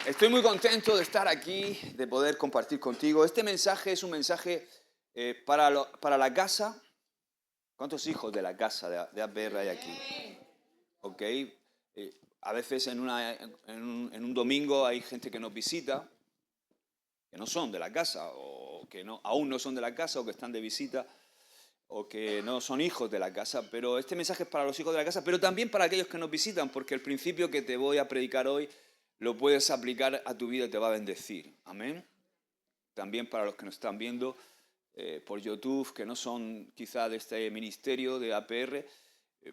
Estoy muy contento de estar aquí, de poder compartir contigo. Este mensaje es un mensaje para la casa. ¿Cuántos hijos de la casa de APR hay aquí? Ok. A veces en un domingo hay gente que nos visita, que no son de la casa, o que no, aún no son de la casa, o que están de visita, o que no son hijos de la casa. Pero este mensaje es para los hijos de la casa, pero también para aquellos que nos visitan, porque el principio que te voy a predicar hoy lo puedes aplicar a tu vida y te va a bendecir. Amén. También para los que nos están viendo por YouTube, que no son quizá de este ministerio de APR,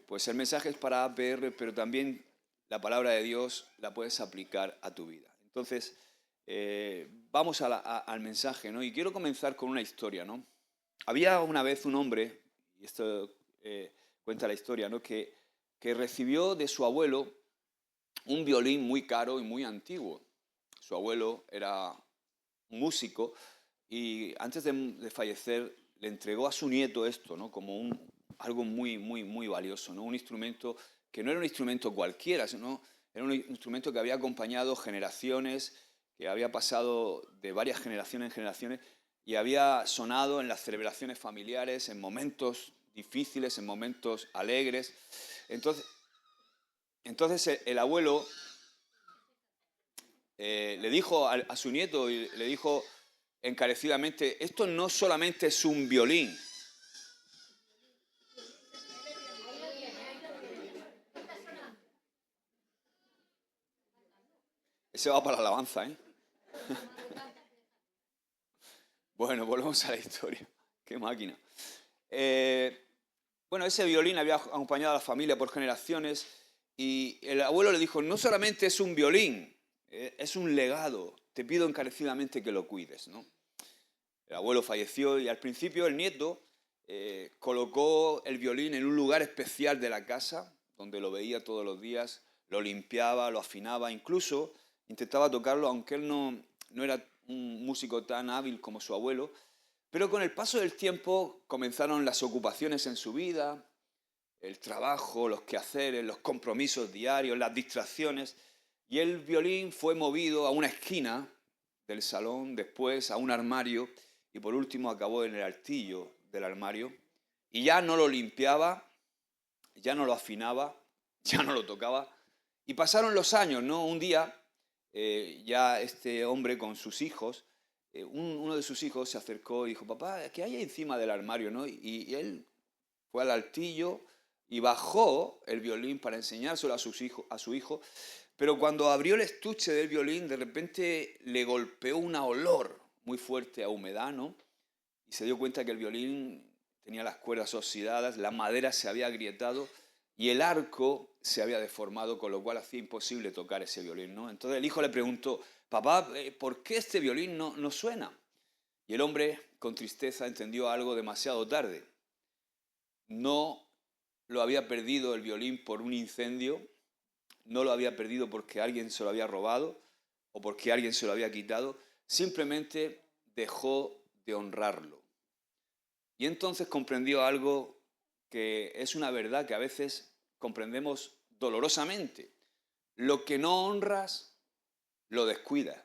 pues el mensaje es para APR, pero también la palabra de Dios la puedes aplicar a tu vida. Entonces, vamos al mensaje, ¿no? Y quiero comenzar con una historia, ¿no? Había una vez un hombre, y esto cuenta la historia, ¿no? Que recibió de su abuelo un violín muy caro y muy antiguo. Su abuelo era un músico y antes de fallecer le entregó a su nieto esto, ¿no? Como algo muy, muy, muy valioso, ¿no? Un instrumento que no era un instrumento cualquiera, sino era un instrumento que había acompañado generaciones, que había pasado de varias generaciones en generaciones y había sonado en las celebraciones familiares, en momentos difíciles, en momentos alegres. Entonces el abuelo le dijo a su nieto, y le dijo encarecidamente, esto no solamente es un violín. Ese va para la alabanza, ¿eh? Bueno, volvemos a la historia. Qué máquina. Bueno, ese violín había acompañado a la familia por generaciones y el abuelo le dijo, no solamente es un violín, es un legado. Te pido encarecidamente que lo cuides, ¿no? El abuelo falleció y al principio el nieto colocó el violín en un lugar especial de la casa, donde lo veía todos los días, lo limpiaba, lo afinaba, incluso intentaba tocarlo, aunque él no era un músico tan hábil como su abuelo. Pero con el paso del tiempo comenzaron las ocupaciones en su vida, el trabajo, los quehaceres, los compromisos diarios, las distracciones, y el violín fue movido a una esquina del salón, después a un armario, y por último acabó en el altillo del armario, y ya no lo limpiaba, ya no lo afinaba, ya no lo tocaba, y pasaron los años, ¿no? Un día, ya este hombre con sus hijos, uno de sus hijos se acercó y dijo, papá, ¿qué hay encima del armario, no? Y él fue al altillo y bajó el violín para enseñárselo a su hijo, pero cuando abrió el estuche del violín, de repente le golpeó un olor muy fuerte a humedad, ¿no? Y se dio cuenta que el violín tenía las cuerdas oxidadas, la madera se había agrietado y el arco se había deformado, con lo cual hacía imposible tocar ese violín, ¿no? Entonces el hijo le preguntó, papá, ¿por qué este violín no suena? Y el hombre, con tristeza, entendió algo demasiado tarde. No lo había perdido el violín por un incendio, no lo había perdido porque alguien se lo había robado o porque alguien se lo había quitado, simplemente dejó de honrarlo. Y entonces comprendió algo que es una verdad que a veces comprendemos dolorosamente. Lo que no honras, lo descuidas.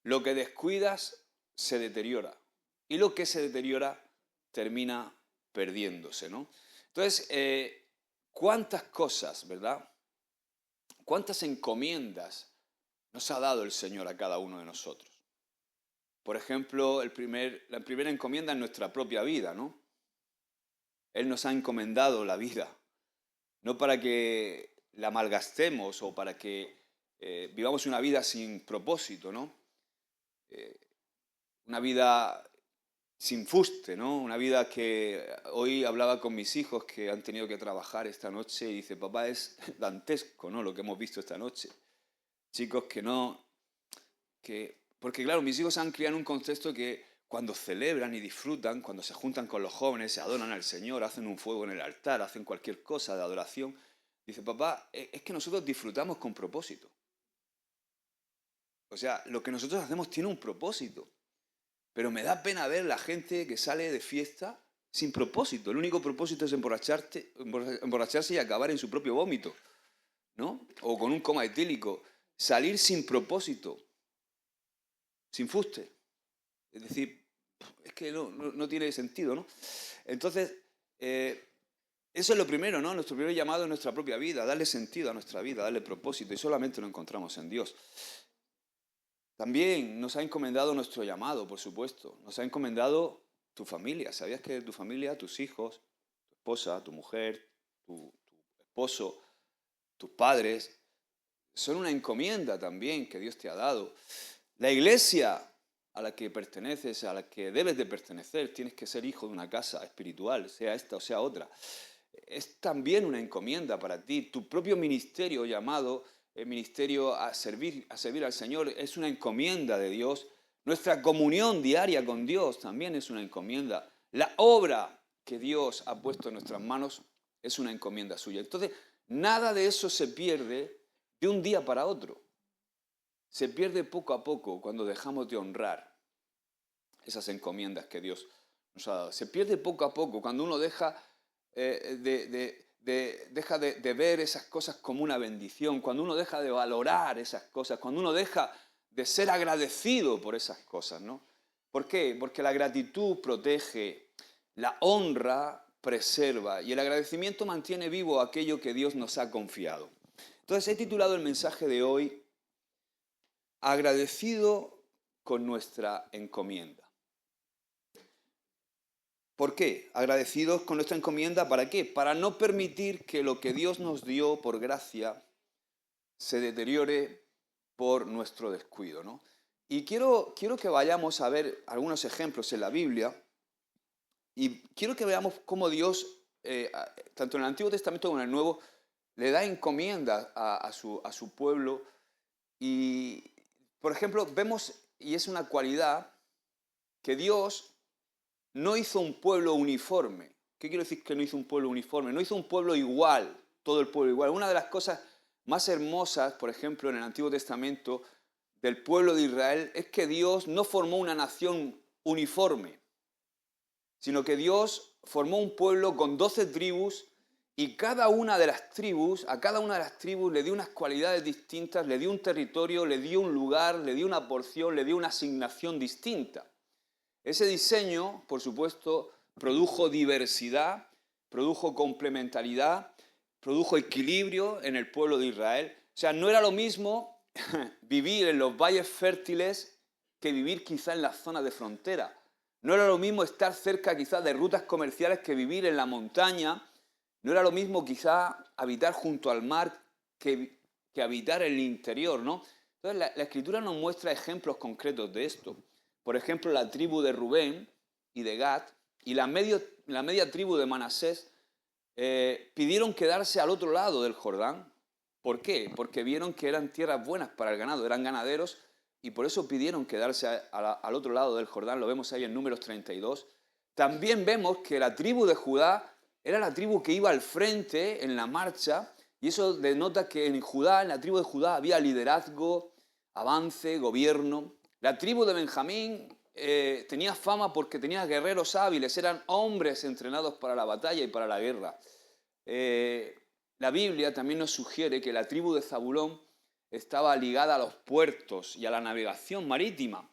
Lo que descuidas, se deteriora. Y lo que se deteriora, termina perdiéndose, ¿no? Entonces, ¿cuántas cosas, verdad? ¿Cuántas encomiendas nos ha dado el Señor a cada uno de nosotros? Por ejemplo, la primera encomienda en nuestra propia vida, ¿no? Él nos ha encomendado la vida, no para que la malgastemos o para que vivamos una vida sin propósito, ¿no? Una vida sin fuste, ¿no? Una vida que hoy hablaba con mis hijos que han tenido que trabajar esta noche y dice, papá, es dantesco, ¿no? Lo que hemos visto esta noche. Chicos porque claro, mis hijos se han criado en un contexto que cuando celebran y disfrutan, cuando se juntan con los jóvenes, se adoran al Señor, hacen un fuego en el altar, hacen cualquier cosa de adoración, dice, papá, es que nosotros disfrutamos con propósito. O sea, lo que nosotros hacemos tiene un propósito. Pero me da pena ver la gente que sale de fiesta sin propósito. El único propósito es emborracharse y acabar en su propio vómito, ¿no? O con un coma etílico. salir sin propósito, sin fuste. Es decir, es que no tiene sentido, ¿no? Entonces, eso es lo primero, ¿no? Nuestro primer llamado en nuestra propia vida, darle sentido a nuestra vida, darle propósito, y solamente lo encontramos en Dios. También nos ha encomendado nuestro llamado, por supuesto. Nos ha encomendado tu familia. ¿Sabías que tu familia, tus hijos, tu esposa, tu mujer, tu esposo, tus padres, son una encomienda también que Dios te ha dado? La iglesia a la que perteneces, a la que debes de pertenecer, tienes que ser hijo de una casa espiritual, sea esta o sea otra. Es también una encomienda para ti. Tu propio ministerio llamado el ministerio a servir al Señor es una encomienda de Dios. Nuestra comunión diaria con Dios también es una encomienda. La obra que Dios ha puesto en nuestras manos es una encomienda suya. Entonces, nada de eso se pierde de un día para otro. Se pierde poco a poco cuando dejamos de honrar esas encomiendas que Dios nos ha dado. Se pierde poco a poco cuando uno deja de ver esas cosas como una bendición, cuando uno deja de valorar esas cosas, cuando uno deja de ser agradecido por esas cosas, ¿no? ¿Por qué? Porque la gratitud protege, la honra preserva y el agradecimiento mantiene vivo aquello que Dios nos ha confiado. Entonces he titulado el mensaje de hoy Agradecido con nuestra encomienda. ¿Por qué? Agradecidos con nuestra encomienda, ¿para qué? Para no permitir que lo que Dios nos dio por gracia se deteriore por nuestro descuido, ¿no? Y quiero que vayamos a ver algunos ejemplos en la Biblia y quiero que veamos cómo Dios, tanto en el Antiguo Testamento como en el Nuevo, le da encomienda a su pueblo. Y, por ejemplo, vemos, y es una cualidad, que Dios no hizo un pueblo uniforme. ¿Qué quiero decir que no hizo un pueblo uniforme? No hizo un pueblo igual, todo el pueblo igual. Una de las cosas más hermosas, por ejemplo, en el Antiguo Testamento, del pueblo de Israel, es que Dios no formó una nación uniforme, sino que Dios formó un pueblo con 12 tribus y cada una de las tribus, a cada una de las tribus le dio unas cualidades distintas, le dio un territorio, le dio un lugar, le dio una porción, le dio una asignación distinta. Ese diseño, por supuesto, produjo diversidad, produjo complementariedad, produjo equilibrio en el pueblo de Israel. O sea, no era lo mismo vivir en los valles fértiles que vivir quizá en las zonas de frontera. No era lo mismo estar cerca quizás de rutas comerciales que vivir en la montaña. No era lo mismo quizá habitar junto al mar que habitar en el interior, ¿no? Entonces la Escritura nos muestra ejemplos concretos de esto. Por ejemplo, la tribu de Rubén y de Gad y la media tribu de Manasés pidieron quedarse al otro lado del Jordán. ¿Por qué? Porque vieron que eran tierras buenas para el ganado, eran ganaderos y por eso pidieron quedarse al otro lado del Jordán. Lo vemos ahí en Números 32. También vemos que la tribu de Judá era la tribu que iba al frente en la marcha y eso denota que en Judá, en la tribu de Judá, había liderazgo, avance, gobierno. La tribu de Benjamín tenía fama porque tenía guerreros hábiles, eran hombres entrenados para la batalla y para la guerra. La Biblia también nos sugiere que la tribu de Zabulón estaba ligada a los puertos y a la navegación marítima.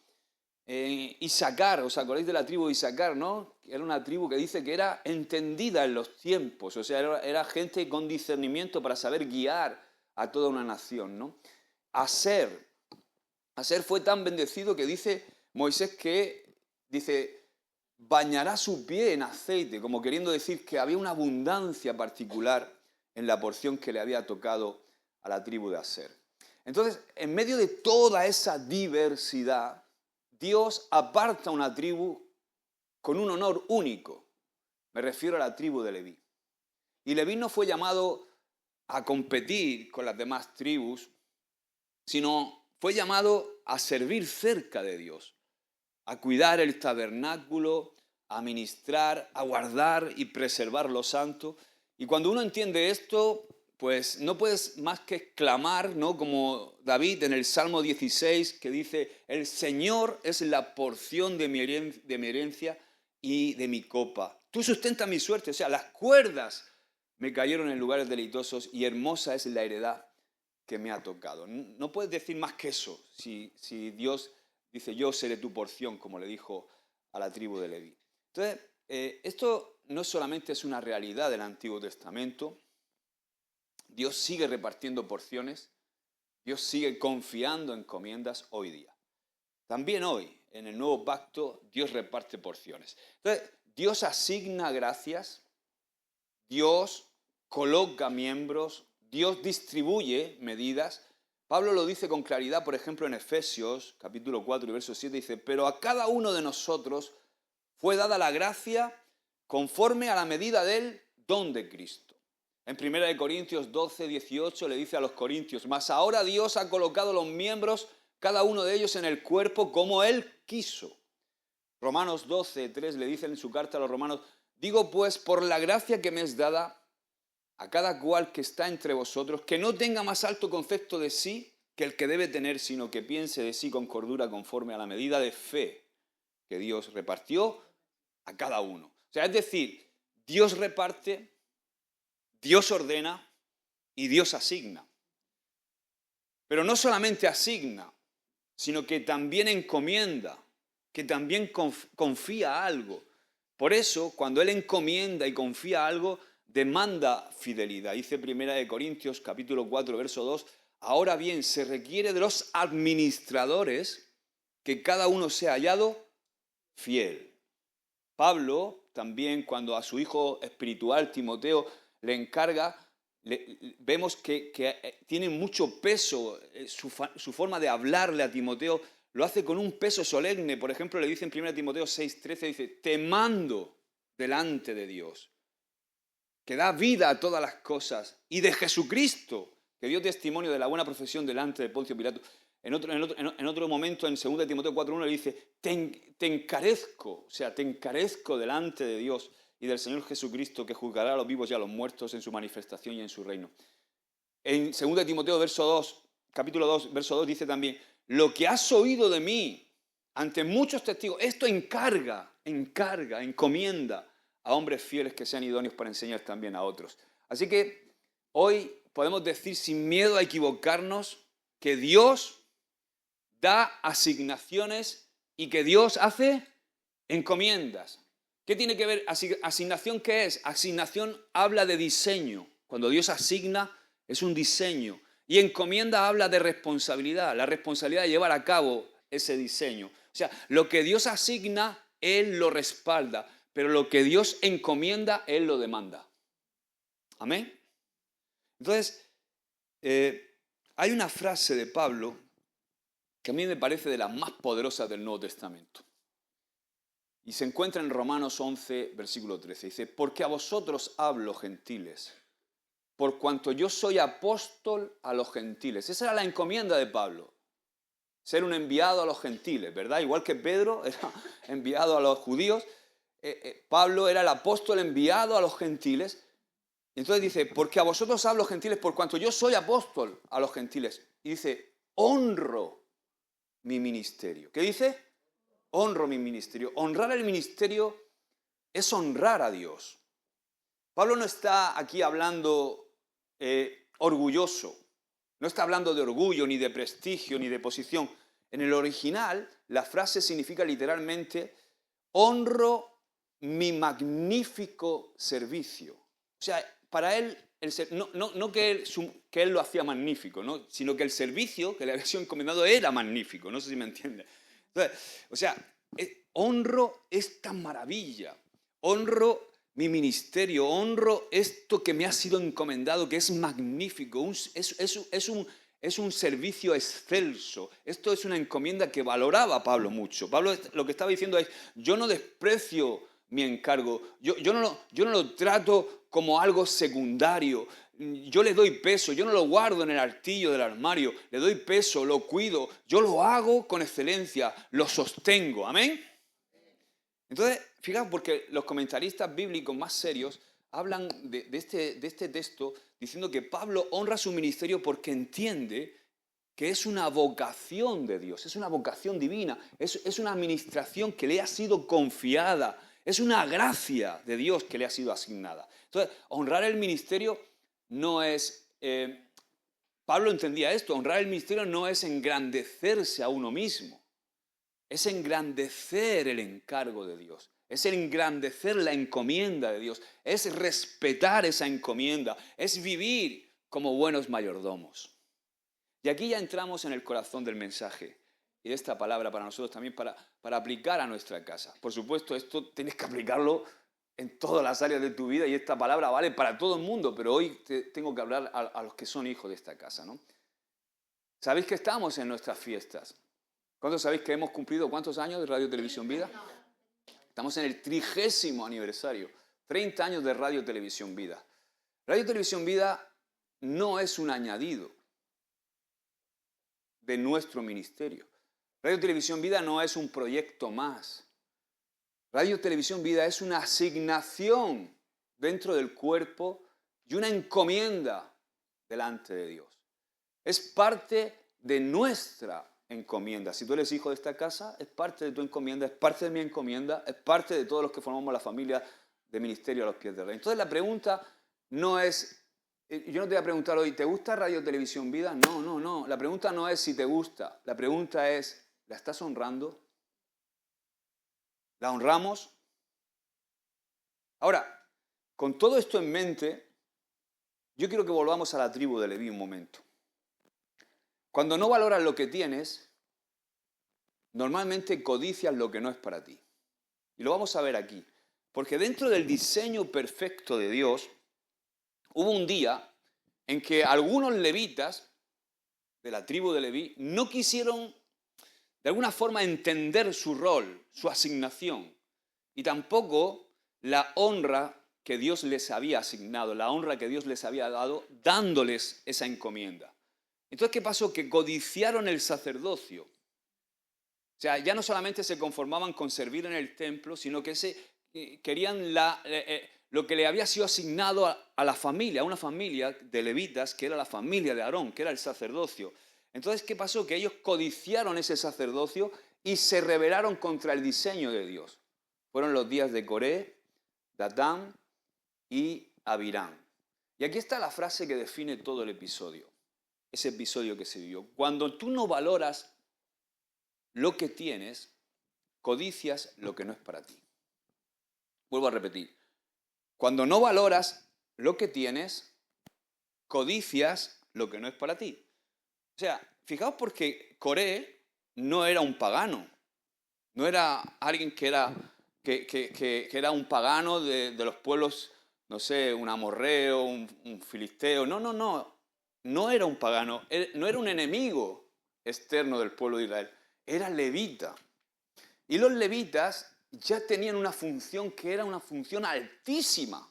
Isaacar, ¿os acordáis de la tribu de Isaacar, no? Era una tribu que dice que era entendida en los tiempos, o sea, era gente con discernimiento para saber guiar a toda una nación, ¿no? Aser fue tan bendecido que dice Moisés que, bañará su pie en aceite, como queriendo decir que había una abundancia particular en la porción que le había tocado a la tribu de Aser. Entonces, en medio de toda esa diversidad, Dios aparta una tribu con un honor único. Me refiero a la tribu de Leví. Y Leví no fue llamado a competir con las demás tribus, sino fue llamado a servir cerca de Dios, a cuidar el tabernáculo, a ministrar, a guardar y preservar lo santo. Y cuando uno entiende esto, pues no puedes más que clamar, ¿no? Como David en el Salmo 16, que dice, el Señor es la porción de mi herencia y de mi copa. Tú sustentas mi suerte, o sea, las cuerdas me cayeron en lugares deleitosos y hermosa es la heredad que me ha tocado. No puedes decir más que eso si Dios dice, yo seré tu porción, como le dijo a la tribu de Leví. Entonces, esto no solamente es una realidad del Antiguo Testamento, Dios sigue repartiendo porciones, Dios sigue confiando encomiendas hoy día. También hoy, en el nuevo pacto, Dios reparte porciones. Entonces, Dios asigna gracias, Dios coloca miembros, Dios distribuye medidas. Pablo lo dice con claridad, por ejemplo, en Efesios, capítulo 4 y verso 7, dice, pero a cada uno de nosotros fue dada la gracia conforme a la medida del don de Cristo. En 1 Corintios 12, 18 le dice a los corintios, mas ahora Dios ha colocado los miembros, cada uno de ellos en el cuerpo como Él quiso. Romanos 12, 3 le dice en su carta a los romanos, digo pues, por la gracia que me es dada, a cada cual que está entre vosotros, que no tenga más alto concepto de sí que el que debe tener, sino que piense de sí con cordura conforme a la medida de fe que Dios repartió a cada uno. O sea, es decir, Dios reparte, Dios ordena y Dios asigna. Pero no solamente asigna, sino que también encomienda, que también confía algo. Por eso, cuando Él encomienda y confía algo, demanda fidelidad. Dice 1 Corintios capítulo 4, verso 2, ahora bien, se requiere de los administradores que cada uno sea hallado fiel. Pablo también, cuando a su hijo espiritual, Timoteo, le encarga, vemos que tiene mucho peso, su forma de hablarle a Timoteo lo hace con un peso solemne. Por ejemplo, le dice en 1 Timoteo 6:13, dice, te mando delante de Dios, que da vida a todas las cosas, y de Jesucristo, que dio testimonio de la buena profesión delante de Poncio Pilato. En otro momento, en 2 Timoteo 4:1, le dice, te encarezco, o sea, te encarezco delante de Dios y del Señor Jesucristo, que juzgará a los vivos y a los muertos en su manifestación y en su reino. En 2 Timoteo, capítulo 2, verso 2, dice también, lo que has oído de mí ante muchos testigos, esto encomienda a hombres fieles que sean idóneos para enseñar también a otros. Así que hoy podemos decir sin miedo a equivocarnos que Dios da asignaciones y que Dios hace encomiendas. ¿Qué tiene que ver? ¿Asignación qué es? Asignación habla de diseño. Cuando Dios asigna es un diseño. Y encomienda habla de responsabilidad, la responsabilidad de llevar a cabo ese diseño. O sea, lo que Dios asigna, Él lo respalda. Pero lo que Dios encomienda, Él lo demanda. ¿Amén? Entonces, hay una frase de Pablo que a mí me parece de las más poderosas del Nuevo Testamento. Y se encuentra en Romanos 11, versículo 13. Dice, porque a vosotros hablo, gentiles, por cuanto yo soy apóstol a los gentiles. Esa era la encomienda de Pablo. Ser un enviado a los gentiles, ¿verdad? Igual que Pedro era enviado a los judíos. Pablo era el apóstol enviado a los gentiles. Entonces dice, porque a vosotros hablo gentiles por cuanto yo soy apóstol a los gentiles. Y dice, honro mi ministerio. ¿Qué dice? Honro mi ministerio. Honrar el ministerio es honrar a Dios. Pablo no está aquí hablando orgulloso. No está hablando de orgullo, ni de prestigio, ni de posición. En el original, la frase significa literalmente, honro mi magnífico servicio. O sea, para él, no que él lo hacía magnífico, ¿no? Sino que el servicio que le había sido encomendado era magnífico. No sé si me entiende. Entonces, o sea, honro esta maravilla, honro mi ministerio, honro esto que me ha sido encomendado, que es magnífico, es un servicio excelso. Esto es una encomienda que valoraba Pablo mucho. Pablo lo que estaba diciendo es, yo no desprecio mi encargo, yo no lo trato como algo secundario, yo le doy peso, yo no lo guardo en el altillo del armario, le doy peso, lo cuido, yo lo hago con excelencia, lo sostengo, ¿amén? Entonces, fijaos, porque los comentaristas bíblicos más serios hablan de este texto diciendo que Pablo honra su ministerio porque entiende que es una vocación de Dios, es una vocación divina, es una administración que le ha sido confiada, es una gracia de Dios que le ha sido asignada. Entonces, honrar el ministerio no es Pablo entendía esto, honrar el ministerio no es engrandecerse a uno mismo, es engrandecer el encargo de Dios, es engrandecer la encomienda de Dios, es respetar esa encomienda, es vivir como buenos mayordomos. Y aquí ya entramos en el corazón del mensaje y de esta palabra para nosotros también, para aplicar a nuestra casa. Por supuesto, esto tienes que aplicarlo en todas las áreas de tu vida y esta palabra vale para todo el mundo, pero hoy tengo que hablar a los que son hijos de esta casa, ¿no? ¿Sabéis que estamos en nuestras fiestas? ¿Cuántos sabéis que hemos cumplido cuántos años de Radio Televisión Vida? Estamos en el 30º aniversario, 30 años de Radio Televisión Vida. Radio Televisión Vida no es un añadido de nuestro ministerio. Radio Televisión Vida no es un proyecto más. Radio Televisión Vida es una asignación dentro del cuerpo y una encomienda delante de Dios. Es parte de nuestra encomienda. Si tú eres hijo de esta casa, es parte de tu encomienda, es parte de mi encomienda, es parte de todos los que formamos la familia de ministerio a los pies del Rey. Entonces la pregunta no es, yo no te voy a preguntar hoy, ¿te gusta Radio Televisión Vida? No. La pregunta no es si te gusta, la pregunta es, ¿la estás honrando? ¿La honramos? Ahora, con todo esto en mente, yo quiero que volvamos a la tribu de Leví un momento. Cuando no valoras lo que tienes, normalmente codicias lo que no es para ti. Y lo vamos a ver aquí. Porque dentro del diseño perfecto de Dios, hubo un día en que algunos levitas de la tribu de Leví no quisieron de alguna forma entender su rol, su asignación, y tampoco la honra que Dios les había asignado, la honra que Dios les había dado, dándoles esa encomienda. Entonces, ¿qué pasó? Que codiciaron el sacerdocio. O sea, ya no solamente se conformaban con servir en el templo, sino que querían lo que le había sido asignado a la familia, a una familia de levitas, que era la familia de Aarón, que era el sacerdocio. Entonces, ¿qué pasó? Que ellos codiciaron ese sacerdocio y se rebelaron contra el diseño de Dios. Fueron los días de Coré, Datán y Abirán. Y aquí está la frase que define todo el episodio, ese episodio que se vivió. Cuando tú no valoras lo que tienes, codicias lo que no es para ti. Vuelvo a repetir. Cuando no valoras lo que tienes, codicias lo que no es para ti. O sea, fijaos porque Coré no era un pagano, no era alguien que era un pagano de los pueblos, no sé, un amorreo, un filisteo. No era un pagano, no era un enemigo externo del pueblo de Israel, era levita. Y los levitas ya tenían una función que era una función altísima.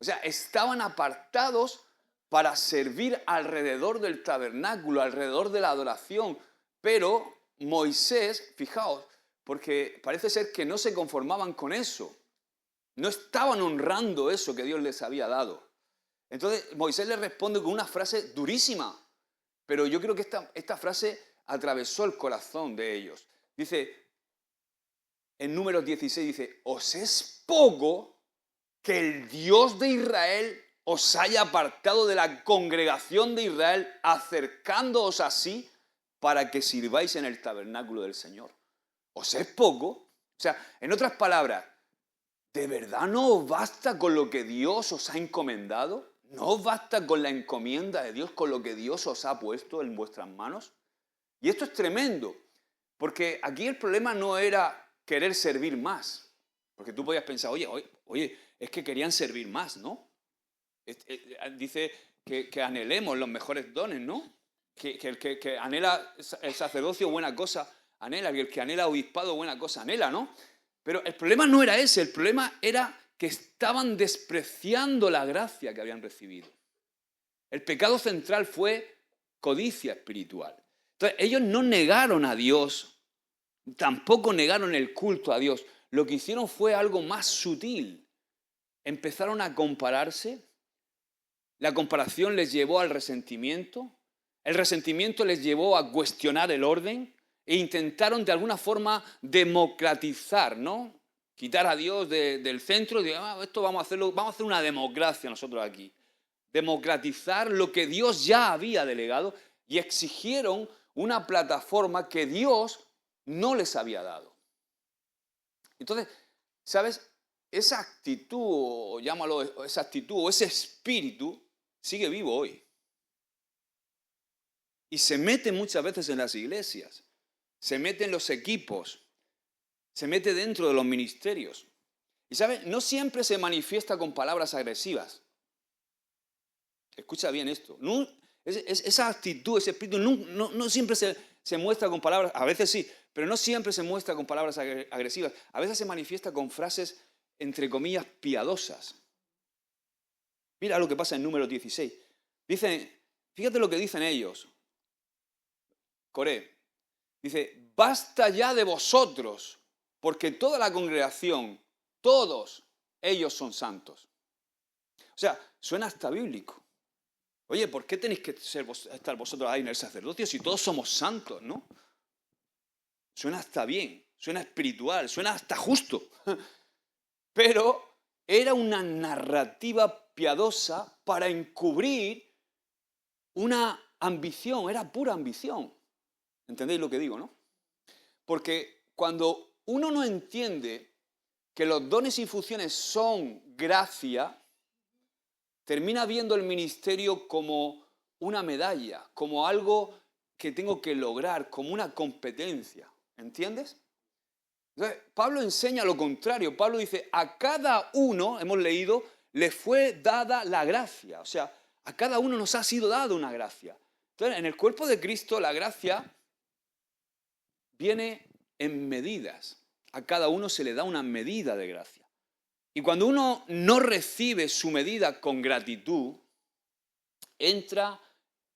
O sea, estaban apartados para servir alrededor del tabernáculo, alrededor de la adoración. Pero Moisés, fijaos, porque parece ser que no se conformaban con eso. No estaban honrando eso que Dios les había dado. Entonces Moisés les responde con una frase durísima. Pero yo creo que esta frase atravesó el corazón de ellos. Dice, en Números 16, dice, ¿os es poco que el Dios de Israel os haya apartado de la congregación de Israel, acercándoos así para que sirváis en el tabernáculo del Señor? ¿Os es poco? O sea, en otras palabras, ¿de verdad no os basta con lo que Dios os ha encomendado? ¿No os basta con la encomienda de Dios, con lo que Dios os ha puesto en vuestras manos? Y esto es tremendo, porque aquí el problema no era querer servir más, porque tú podías pensar, oye, es que querían servir más, ¿no? Dice que anhelemos los mejores dones, ¿no? Que el que anhela el sacerdocio, buena cosa anhela, y el que anhela obispado, buena cosa anhela, ¿no? Pero el problema no era ese, el problema era que estaban despreciando la gracia que habían recibido. El pecado central fue codicia espiritual. Entonces, ellos no negaron a Dios, tampoco negaron el culto a Dios. Lo que hicieron fue algo más sutil. Empezaron a compararse. La comparación les llevó al resentimiento. El resentimiento les llevó a cuestionar el orden e intentaron de alguna forma democratizar, ¿no? Quitar a Dios del centro y decir, esto vamos a hacer una democracia nosotros aquí. democratizar lo que Dios ya había delegado y exigieron una plataforma que Dios no les había dado. Entonces, ¿sabes? Esa actitud, o llámalo esa actitud, o ese espíritu, sigue vivo hoy. Y se mete muchas veces en las iglesias, se mete en los equipos, se mete dentro de los ministerios. Y ¿sabes? No siempre se manifiesta con palabras agresivas. Escucha bien esto. No, esa actitud, ese espíritu, no siempre se muestra con palabras, a veces sí, pero no siempre se muestra con palabras agresivas. A veces se manifiesta con frases, entre comillas, piadosas. Mira lo que pasa en Números 16. Dicen, fíjate lo que dicen ellos. Coré dice, basta ya de vosotros, porque toda la congregación, todos ellos son santos. O sea, suena hasta bíblico. Oye, ¿por qué tenéis que estar vosotros ahí en el sacerdocio si todos somos santos, no? Suena hasta bien, suena espiritual, suena hasta justo. Pero era una narrativa piadosa para encubrir una ambición, era pura ambición. ¿Entendéis lo que digo, no? Porque cuando uno no entiende que los dones y funciones son gracia, termina viendo el ministerio como una medalla, como algo que tengo que lograr, como una competencia. ¿Entiendes? Entonces, Pablo enseña lo contrario. Pablo dice, a cada uno, hemos leído, le fue dada la gracia. O sea, a cada uno nos ha sido dada una gracia. Entonces, en el cuerpo de Cristo, la gracia viene en medidas. A cada uno se le da una medida de gracia. Y cuando uno no recibe su medida con gratitud, entra,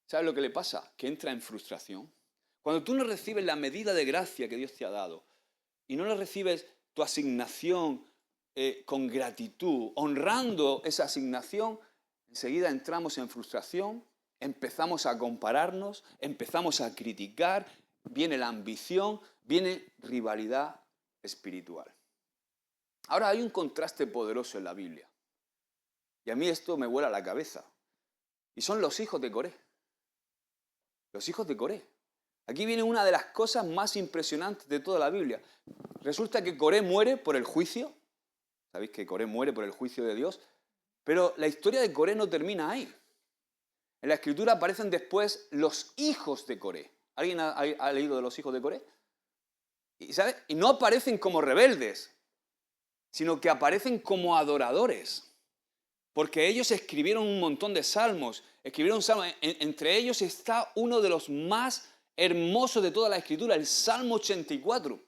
¿sabes lo que le pasa? Que entra en frustración. Cuando tú no recibes la medida de gracia que Dios te ha dado y no le recibes tu asignación con gratitud, honrando esa asignación, enseguida entramos en frustración, empezamos a compararnos, empezamos a criticar, viene la ambición, viene rivalidad espiritual. Ahora hay un contraste poderoso en la Biblia. Y a mí esto me vuela la cabeza. Y son los hijos de Coré. Los hijos de Coré. Aquí viene una de las cosas más impresionantes de toda la Biblia. Resulta que Coré muere por el juicio. Sabéis que Coré muere por el juicio de Dios. Pero la historia de Coré no termina ahí. En la Escritura aparecen después los hijos de Coré. ¿Alguien ha leído de los hijos de Coré? Y no aparecen como rebeldes, sino que aparecen como adoradores. Porque ellos escribieron un montón de salmos. Escribieron salmos. Entre ellos está uno de los más hermosos de toda la Escritura, el Salmo 84.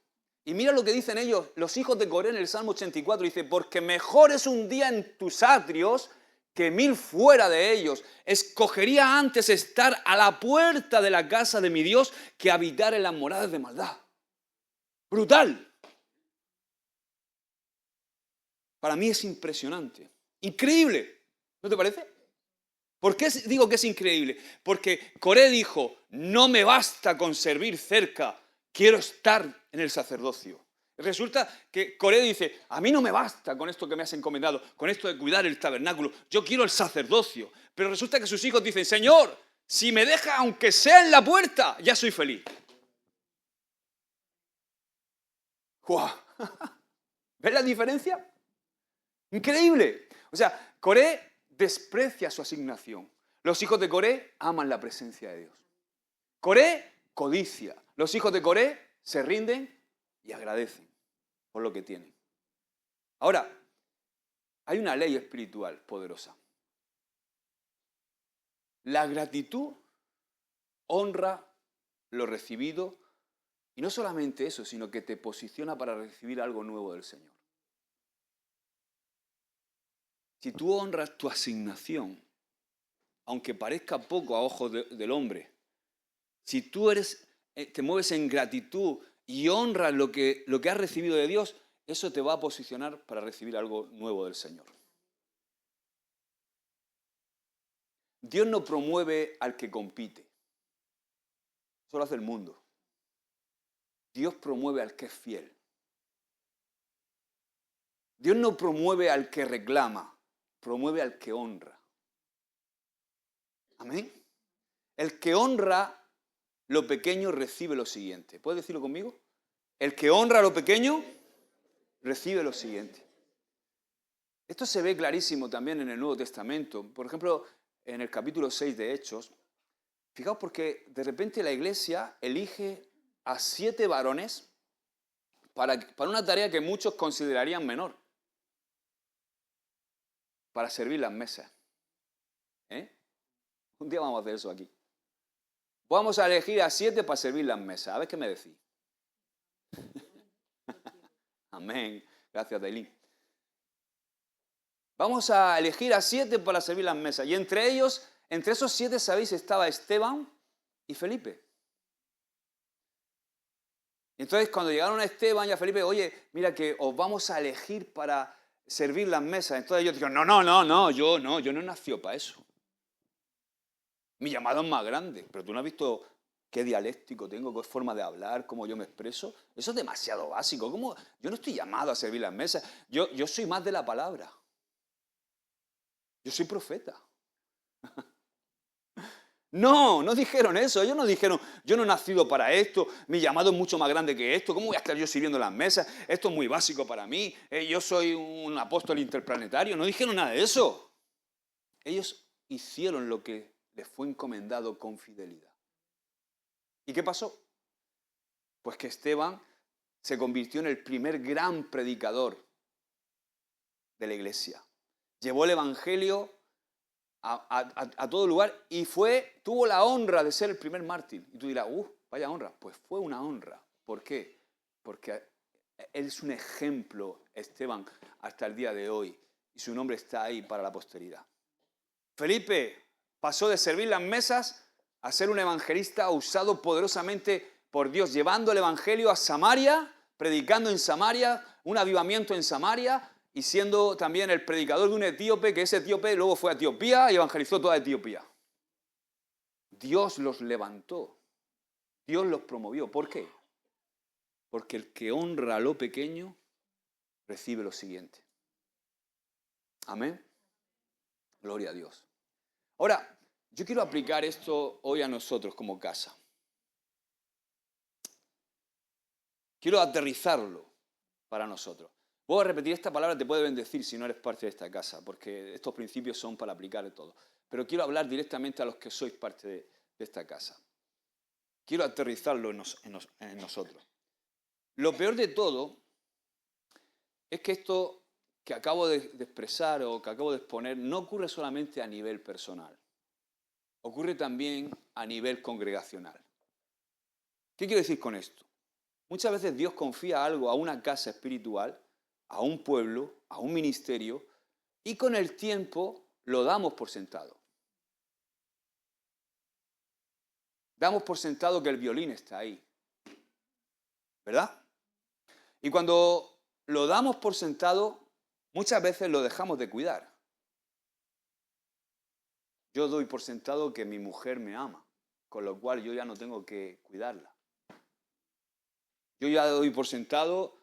Y mira lo que dicen ellos, los hijos de Coré en el Salmo 84. Dice, porque mejor es un día en tus atrios que 1000 fuera de ellos. Escogería antes estar a la puerta de la casa de mi Dios que habitar en las moradas de maldad. Brutal. Para mí es impresionante. Increíble. ¿No te parece? ¿Por qué digo que es increíble? Porque Coré dijo, no me basta con servir cerca, quiero estar en el sacerdocio. Resulta que Coré dice, a mí no me basta con esto que me has encomendado, con esto de cuidar el tabernáculo, yo quiero el sacerdocio. Pero resulta que sus hijos dicen, Señor, si me deja aunque sea en la puerta, ya soy feliz. ¡Guau! ¿Ves la diferencia? Increíble. O sea, Coré desprecia su asignación. Los hijos de Coré aman la presencia de Dios. Coré codicia. Los hijos de Coré se rinden y agradecen por lo que tienen. Ahora, hay una ley espiritual poderosa. La gratitud honra lo recibido y no solamente eso, sino que te posiciona para recibir algo nuevo del Señor. Si tú honras tu asignación, aunque parezca poco a ojos del hombre, si tú te mueves en gratitud y honras lo que has recibido de Dios, eso te va a posicionar para recibir algo nuevo del Señor. Dios no promueve al que compite. Eso lo hace el mundo. Dios promueve al que es fiel. Dios no promueve al que reclama, promueve al que honra. Amén. El que honra lo pequeño recibe lo siguiente. ¿Puedes decirlo conmigo? El que honra lo pequeño recibe lo siguiente. Esto se ve clarísimo también en el Nuevo Testamento. Por ejemplo, en el capítulo 6 de Hechos. Fijaos porque de repente la iglesia elige a 7 varones para una tarea que muchos considerarían menor. Para servir las mesas. Un día vamos a hacer eso aquí. Vamos a elegir a 7 para servir las mesas. A ver qué me decís. Amén. Gracias, Dailín. Vamos a elegir a 7 para servir las mesas. Y entre esos 7, ¿sabéis? Estaba Esteban y Felipe. Entonces, cuando llegaron a Esteban y a Felipe, oye, mira que os vamos a elegir para servir las mesas. Entonces ellos dijeron, no, yo no he nacido para eso. Mi llamado es más grande, pero tú no has visto qué dialéctico tengo, qué forma de hablar, cómo yo me expreso. Eso es demasiado básico. ¿Cómo? Yo no estoy llamado a servir las mesas. Yo soy más de la palabra. Yo soy profeta. No dijeron eso. Ellos no dijeron, yo no he nacido para esto, mi llamado es mucho más grande que esto. ¿Cómo voy a estar yo sirviendo las mesas? Esto es muy básico para mí. Yo soy un apóstol interplanetario. No dijeron nada de eso. Ellos hicieron lo que les fue encomendado con fidelidad. ¿Y qué pasó? Pues que Esteban se convirtió en el primer gran predicador de la iglesia. Llevó el evangelio a todo lugar y tuvo la honra de ser el primer mártir. Y tú dirás, vaya honra. Pues fue una honra. ¿Por qué? Porque él es un ejemplo, Esteban, hasta el día de hoy. Y su nombre está ahí para la posteridad. Felipe pasó de servir las mesas a ser un evangelista usado poderosamente por Dios, llevando el evangelio a Samaria, predicando en Samaria, un avivamiento en Samaria, y siendo también el predicador de un etíope, que ese etíope luego fue a Etiopía y evangelizó toda Etiopía. Dios los levantó, Dios los promovió. ¿Por qué? Porque el que honra a lo pequeño recibe lo siguiente. Amén. Gloria a Dios. Ahora, yo quiero aplicar esto hoy a nosotros como casa. Quiero aterrizarlo para nosotros. Voy a repetir esta palabra, te puede bendecir si no eres parte de esta casa, porque estos principios son para aplicar en todo. Pero quiero hablar directamente a los que sois parte de esta casa. Quiero aterrizarlo en nosotros. Lo peor de todo es que esto que acabo de expresar o que acabo de exponer no ocurre solamente a nivel personal. Ocurre también a nivel congregacional. ¿Qué quiero decir con esto? Muchas veces Dios confía algo a una casa espiritual, a un pueblo, a un ministerio, y con el tiempo lo damos por sentado. Damos por sentado que el violín está ahí. ¿Verdad? Y cuando lo damos por sentado, muchas veces lo dejamos de cuidar. Yo doy por sentado que mi mujer me ama, con lo cual yo ya no tengo que cuidarla. Yo ya doy por sentado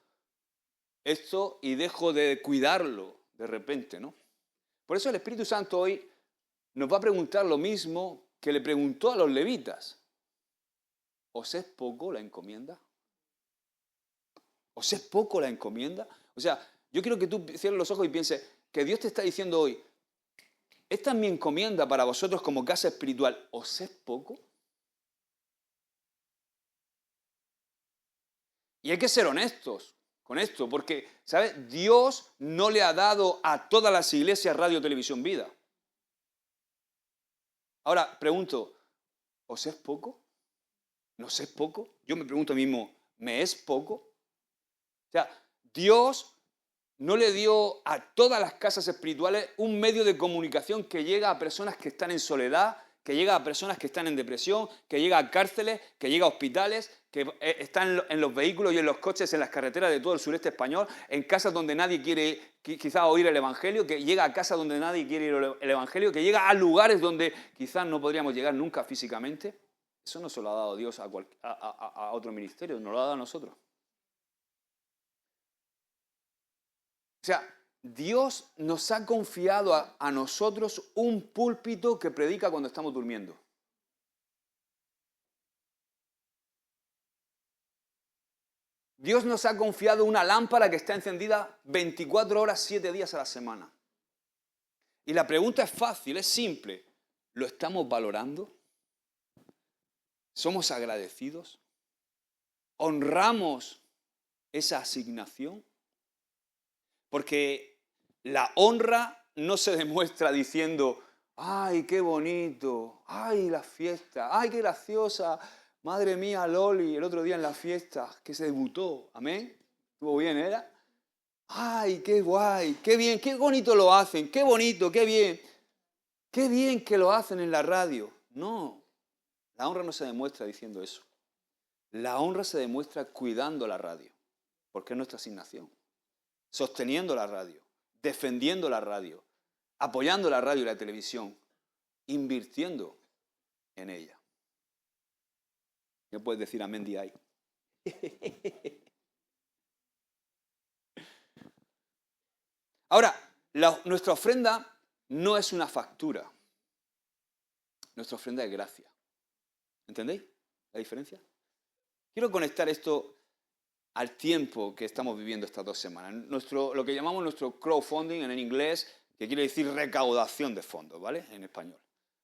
esto y dejo de cuidarlo de repente, ¿no? Por eso el Espíritu Santo hoy nos va a preguntar lo mismo que le preguntó a los levitas. ¿Os es poco la encomienda? ¿Os es poco la encomienda? O sea, yo quiero que tú cierres los ojos y pienses que Dios te está diciendo hoy, esta es mi encomienda para vosotros como casa espiritual. ¿Os es poco? Y hay que ser honestos con esto, porque, ¿sabes? Dios no le ha dado a todas las iglesias radio, televisión, vida. Ahora, pregunto, ¿os es poco? ¿Nos es poco? Yo me pregunto a mí mismo, ¿me es poco? O sea, Dios no le dio a todas las casas espirituales un medio de comunicación que llega a personas que están en soledad, que llega a personas que están en depresión, que llega a cárceles, que llega a hospitales, que están en los vehículos y en los coches en las carreteras de todo el sureste español, en casas donde nadie quiere quizás oír el Evangelio, que llega a casas donde nadie quiere oír el Evangelio, que llega a lugares donde quizás no podríamos llegar nunca físicamente. Eso no se lo ha dado Dios a otro ministerio, nos lo ha dado a nosotros. O sea, Dios nos ha confiado a nosotros un púlpito que predica cuando estamos durmiendo. Dios nos ha confiado una lámpara que está encendida 24 horas, 7 días a la semana. Y la pregunta es fácil, es simple. ¿Lo estamos valorando? ¿Somos agradecidos? ¿Honramos esa asignación? Porque la honra no se demuestra diciendo, ¡ay, qué bonito! ¡Ay, la fiesta! ¡Ay, qué graciosa! Madre mía, Loli, el otro día en la fiesta, que se debutó. ¿Amén? ¿Estuvo bien, era? ¡Ay, qué guay! ¡Qué bien! ¡Qué bonito lo hacen! ¡Qué bonito! ¡Qué bien! ¡Qué bien que lo hacen en la radio! No, la honra no se demuestra diciendo eso. La honra se demuestra cuidando la radio, porque es nuestra asignación. Sosteniendo la radio, defendiendo la radio, apoyando la radio y la televisión, invirtiendo en ella. ¿Qué puedes decir amén de ahí? Ahora, nuestra ofrenda no es una factura. Nuestra ofrenda es gracia. ¿Entendéis la diferencia? Quiero conectar esto al tiempo que estamos viviendo estas 2 semanas. Lo que llamamos nuestro crowdfunding en inglés, que quiere decir recaudación de fondos, ¿vale? En español.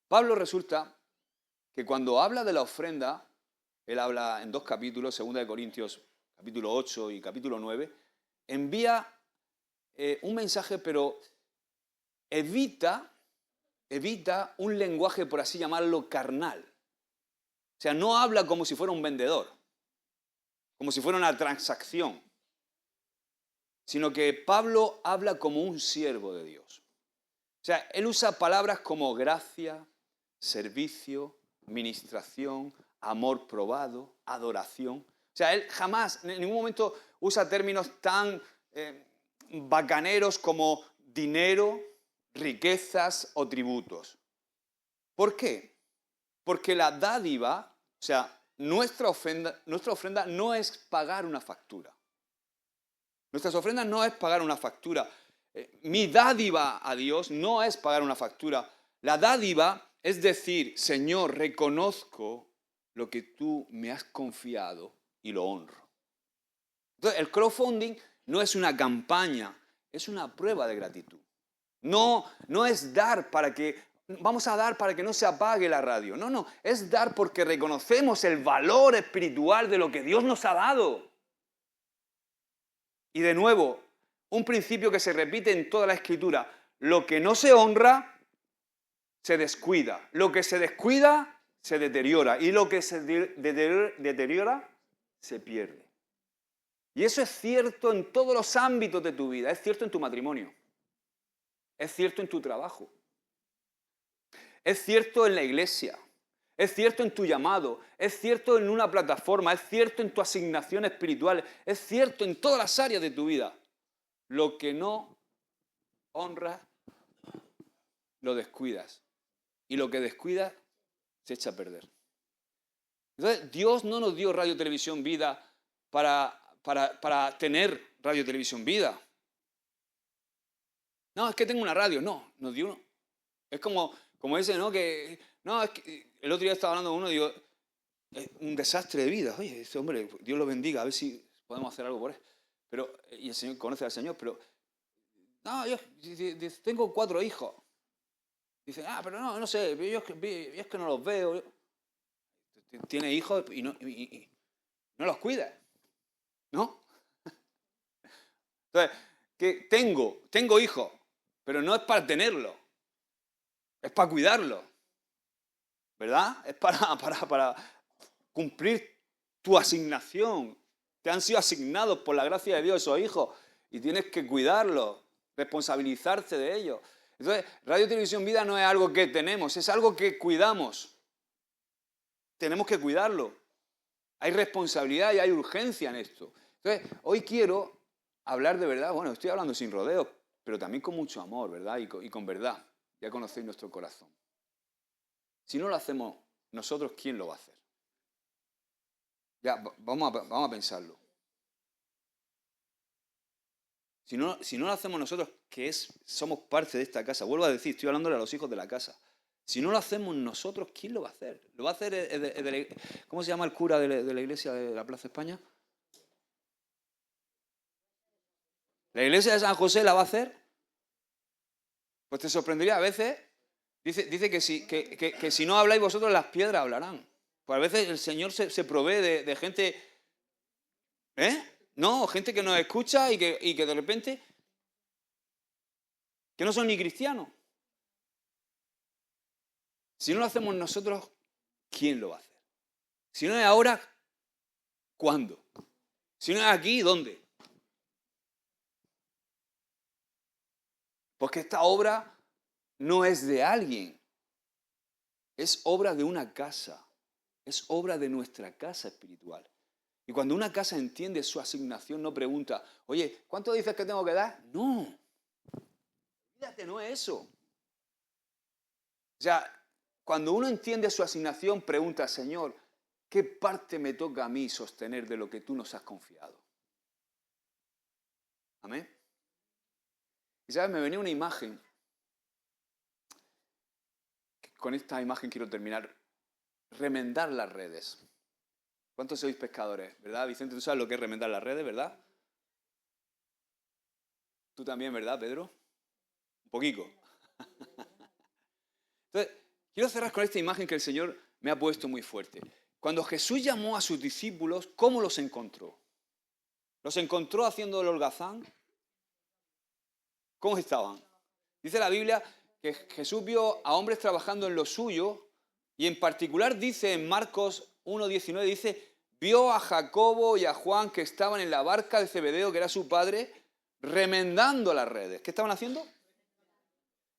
Pablo resulta que cuando habla de la ofrenda, él habla en 2 capítulos, 2 Corintios capítulo 8 y capítulo 9, envía un mensaje, pero evita un lenguaje, por así llamarlo, carnal. O sea, no habla como si fuera un vendedor, como si fuera una transacción, sino que Pablo habla como un siervo de Dios. O sea, él usa palabras como gracia, servicio, ministración, amor probado, adoración. O sea, él jamás, en ningún momento usa términos tan bacaneros como dinero, riquezas o tributos. ¿Por qué? Porque la dádiva, o sea, nuestra ofrenda no es pagar una factura. Nuestras ofrendas no es pagar una factura. Mi dádiva a Dios no es pagar una factura. La dádiva es decir, Señor, reconozco lo que tú me has confiado y lo honro. Entonces, el crowdfunding no es una campaña, es una prueba de gratitud. No es dar para que, vamos a dar para que no se apague la radio. No, es dar porque reconocemos el valor espiritual de lo que Dios nos ha dado. Y de nuevo, un principio que se repite en toda la Escritura. Lo que no se honra, se descuida. Lo que se descuida, se deteriora. Y lo que se deteriora, se pierde. Y eso es cierto en todos los ámbitos de tu vida. Es cierto en tu matrimonio. Es cierto en tu trabajo. Es cierto en la iglesia. Es cierto en tu llamado. Es cierto en una plataforma. Es cierto en tu asignación espiritual. Es cierto en todas las áreas de tu vida. Lo que no honras, lo descuidas. Y lo que descuidas, se echa a perder. Entonces, Dios no nos dio Radio Televisión Vida para tener Radio Televisión Vida. No, es que tengo una radio. No, nos dio uno. Es como ese, ¿no? Es que el otro día estaba hablando con uno y digo, es un desastre de vida. Oye, ese hombre, Dios lo bendiga, a ver si podemos hacer algo por él. Y el Señor conoce al Señor, pero no, yo tengo 4 hijos. Dice, pero no sé, yo es que no los veo. Tiene hijos y no los cuida, ¿no? Entonces, que tengo hijos, pero no es para tenerlos, es para cuidarlos, ¿verdad? Es para cumplir tu asignación. Te han sido asignados por la gracia de Dios esos hijos y tienes que cuidarlos, responsabilizarte de ellos. Entonces, Radio Televisión Vida no es algo que tenemos, es algo que cuidamos. Tenemos que cuidarlo. Hay responsabilidad y hay urgencia en esto. Entonces, hoy quiero hablar de verdad. Bueno, estoy hablando sin rodeos, pero también con mucho amor, ¿verdad? Y con verdad. Ya conocéis nuestro corazón. Si no lo hacemos nosotros, ¿quién lo va a hacer? Ya, vamos a pensarlo. Si no lo hacemos nosotros, somos parte de esta casa. Vuelvo a decir, estoy hablándole a los hijos de la casa. Si no lo hacemos nosotros, ¿quién lo va a hacer? ¿Lo va a hacer ¿cómo se llama el cura de la iglesia de la Plaza España? ¿La iglesia de San José la va a hacer? Pues te sorprendería a veces. Dice que si no habláis vosotros, las piedras hablarán. Pues a veces el Señor se provee de gente, no, gente que nos escucha y que de repente, que no son ni cristianos. Si no lo hacemos nosotros, ¿quién lo va a hacer? Si no es ahora, ¿cuándo? Si no es aquí, ¿dónde? Porque esta obra no es de alguien, es obra de una casa, es obra de nuestra casa espiritual. Y cuando una casa entiende su asignación, no pregunta, oye, ¿cuánto dices que tengo que dar? No, fíjate, no es eso. O sea, cuando uno entiende su asignación, pregunta, Señor, ¿qué parte me toca a mí sostener de lo que tú nos has confiado? Amén. Y sabes, me venía una imagen. Con esta imagen quiero terminar. Remendar las redes. ¿Cuántos sois pescadores? ¿Verdad, Vicente? ¿Tú sabes lo que es remendar las redes, verdad? Tú también, ¿verdad, Pedro? Un poquito. Entonces, quiero cerrar con esta imagen que el Señor me ha puesto muy fuerte. Cuando Jesús llamó a sus discípulos, ¿cómo los encontró? ¿Los encontró haciendo el holgazán? ¿Cómo estaban? Dice la Biblia que Jesús vio a hombres trabajando en lo suyo y en particular dice en Marcos 1:19, dice, vio a Jacobo y a Juan que estaban en la barca de Zebedeo, que era su padre, remendando las redes. ¿Qué estaban haciendo?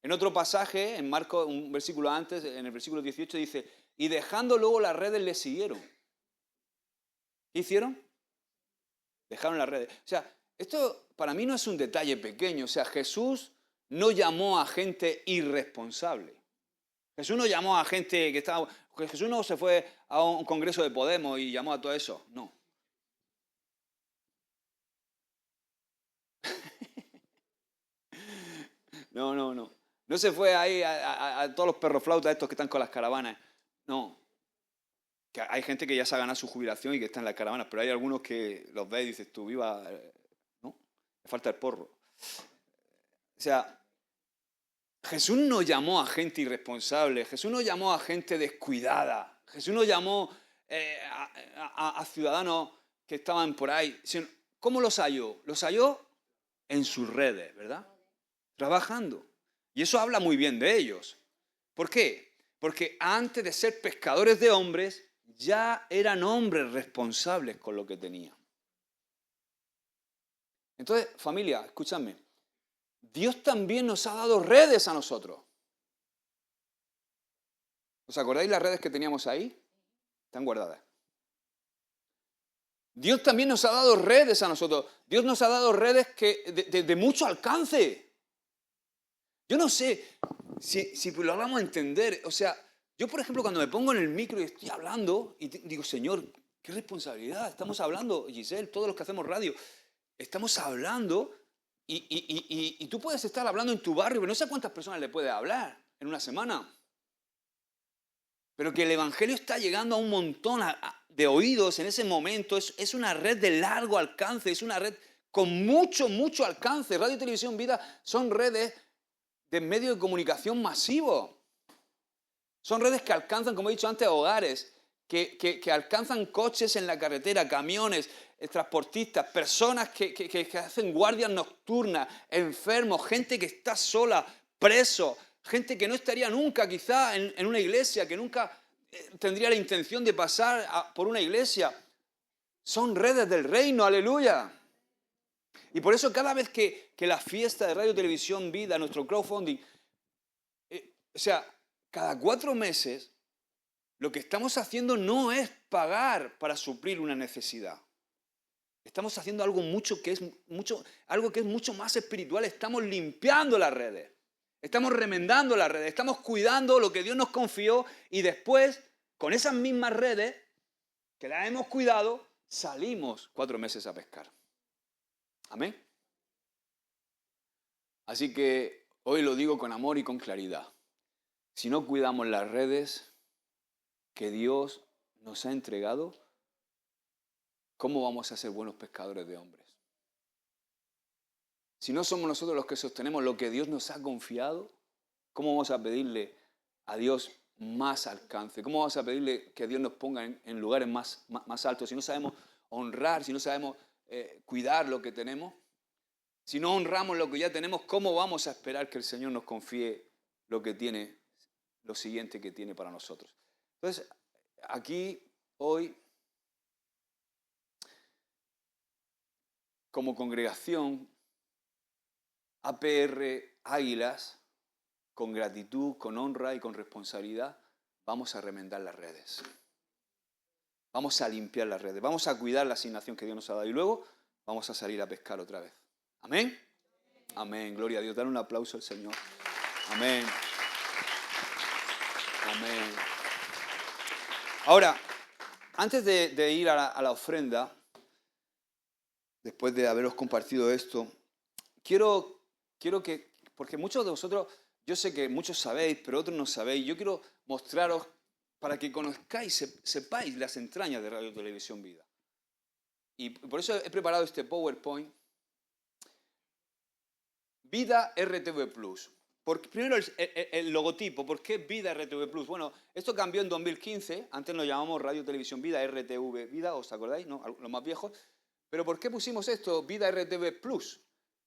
En otro pasaje, en Marcos, un versículo antes, en el versículo 18, dice, y dejando luego las redes le siguieron. ¿Qué hicieron? Dejaron las redes. O sea, esto para mí no es un detalle pequeño. O sea, Jesús no llamó a gente irresponsable. Jesús no llamó a gente que estaba... Jesús no se fue a un congreso de Podemos y llamó a todo eso. No. No. No se fue ahí a todos los perroflautas estos que están con las caravanas. No. Que hay gente que ya se ha ganado su jubilación y que está en las caravanas, pero hay algunos que los ves y dices tú, viva... ¿no? Le falta el porro. O sea... Jesús no llamó a gente irresponsable, Jesús no llamó a gente descuidada, Jesús no llamó a ciudadanos que estaban por ahí. ¿Cómo los halló? Los halló en sus redes, ¿verdad? Trabajando. Y eso habla muy bien de ellos. ¿Por qué? Porque antes de ser pescadores de hombres, ya eran hombres responsables con lo que tenían. Entonces, familia, escúchame. Dios también nos ha dado redes a nosotros. ¿Os acordáis las redes que teníamos ahí? Están guardadas. Dios también nos ha dado redes a nosotros. Dios nos ha dado redes de mucho alcance. Yo no sé si lo vamos a entender. O sea, yo por ejemplo cuando me pongo en el micro y estoy hablando y digo, Señor, qué responsabilidad. Estamos hablando, Giselle, todos los que hacemos radio, estamos hablando... Y tú puedes estar hablando en tu barrio, pero no sé cuántas personas le puedes hablar en una semana. Pero que el Evangelio está llegando a un montón de oídos en ese momento. Es una red de largo alcance, es una red con mucho alcance. Radio y Televisión Vida son redes de medios de comunicación masivos. Son redes que alcanzan, como he dicho antes, hogares, que alcanzan coches en la carretera, camiones, transportistas, personas que hacen guardias nocturnas, enfermos, gente que está sola, presos, gente que no estaría nunca quizá en una iglesia, que nunca tendría la intención de pasar por una iglesia. Son redes del reino, aleluya. Y por eso cada vez que la fiesta de Radio Televisión Vida, nuestro crowdfunding, o sea, cada 4 meses, lo que estamos haciendo no es pagar para suplir una necesidad. Estamos haciendo algo que es mucho más espiritual. Estamos limpiando las redes. Estamos remendando las redes. Estamos cuidando lo que Dios nos confió y después, con esas mismas redes que las hemos cuidado, salimos 4 meses a pescar. Amén. Así que hoy lo digo con amor y con claridad. Si no cuidamos las redes que Dios nos ha entregado, ¿cómo vamos a ser buenos pescadores de hombres? Si no somos nosotros los que sostenemos lo que Dios nos ha confiado, ¿cómo vamos a pedirle a Dios más alcance? ¿Cómo vamos a pedirle que Dios nos ponga en lugares más altos? Si no sabemos honrar, si no sabemos cuidar lo que tenemos, si no honramos lo que ya tenemos, ¿cómo vamos a esperar que el Señor nos confíe lo que tiene, lo siguiente que tiene para nosotros? Entonces, aquí, hoy, como congregación, APR Águilas, con gratitud, con honra y con responsabilidad, vamos a remendar las redes. Vamos a limpiar las redes, vamos a cuidar la asignación que Dios nos ha dado y luego vamos a salir a pescar otra vez. ¿Amén? Amén, gloria a Dios. Dale un aplauso al Señor. Amén. Amén. Ahora, antes de ir a la ofrenda, después de haberos compartido esto, quiero que, porque muchos de vosotros, yo sé que muchos sabéis, pero otros no sabéis, yo quiero mostraros para que conozcáis, sepáis las entrañas de Radio Televisión Vida. Y por eso he preparado este PowerPoint. Vida RTV Plus. Primero el logotipo, ¿por qué Vida RTV Plus? Bueno, esto cambió en 2015, antes nos llamamos Radio Televisión Vida, RTV Vida, ¿os acordáis? ¿No? Los más viejos. Pero ¿por qué pusimos esto, Vida RTV Plus?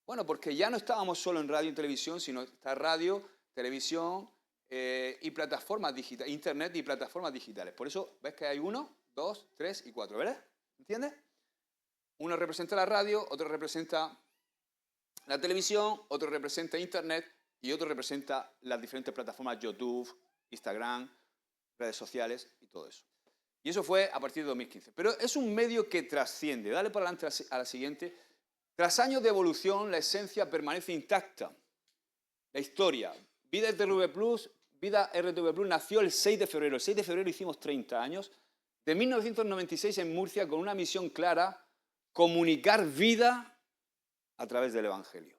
Bueno, porque ya no estábamos solo en radio y televisión, sino está radio, televisión y plataformas digitales, internet y plataformas digitales. Por eso, ¿ves que hay 1, 2, 3 y 4, ¿verdad? ¿Entiendes? Uno representa la radio, otro representa la televisión, otro representa internet y otro representa las diferentes plataformas YouTube, Instagram, redes sociales y todo eso. Y eso fue a partir de 2015. Pero es un medio que trasciende. Dale para adelante a la siguiente. Tras años de evolución, la esencia permanece intacta. La historia. Vida RTV Plus nació el 6 de febrero. El 6 de febrero hicimos 30 años. De 1996 en Murcia con una misión clara, comunicar vida a través del Evangelio.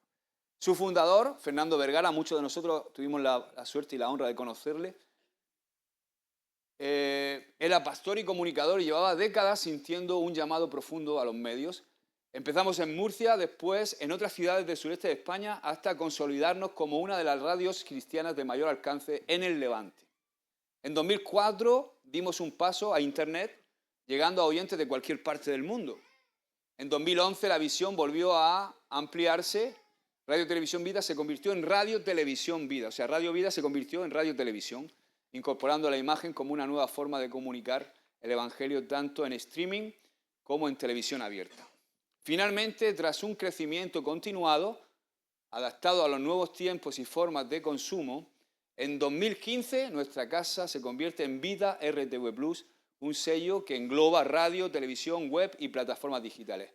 Su fundador, Fernando Vergara, muchos de nosotros tuvimos la suerte y la honra de conocerle. Era pastor y comunicador y llevaba décadas sintiendo un llamado profundo a los medios. Empezamos en Murcia, después en otras ciudades del sureste de España, hasta consolidarnos como una de las radios cristianas de mayor alcance en el Levante. En 2004 dimos un paso a Internet, llegando a oyentes de cualquier parte del mundo. En 2011 la visión volvió a ampliarse. Radio Televisión Vida se convirtió en Radio Televisión Vida. O sea, Radio Vida se convirtió en Radio Televisión, incorporando la imagen como una nueva forma de comunicar el Evangelio tanto en streaming como en televisión abierta. Finalmente, tras un crecimiento continuado, adaptado a los nuevos tiempos y formas de consumo, en 2015 nuestra casa se convierte en Vida RTV Plus, un sello que engloba radio, televisión, web y plataformas digitales.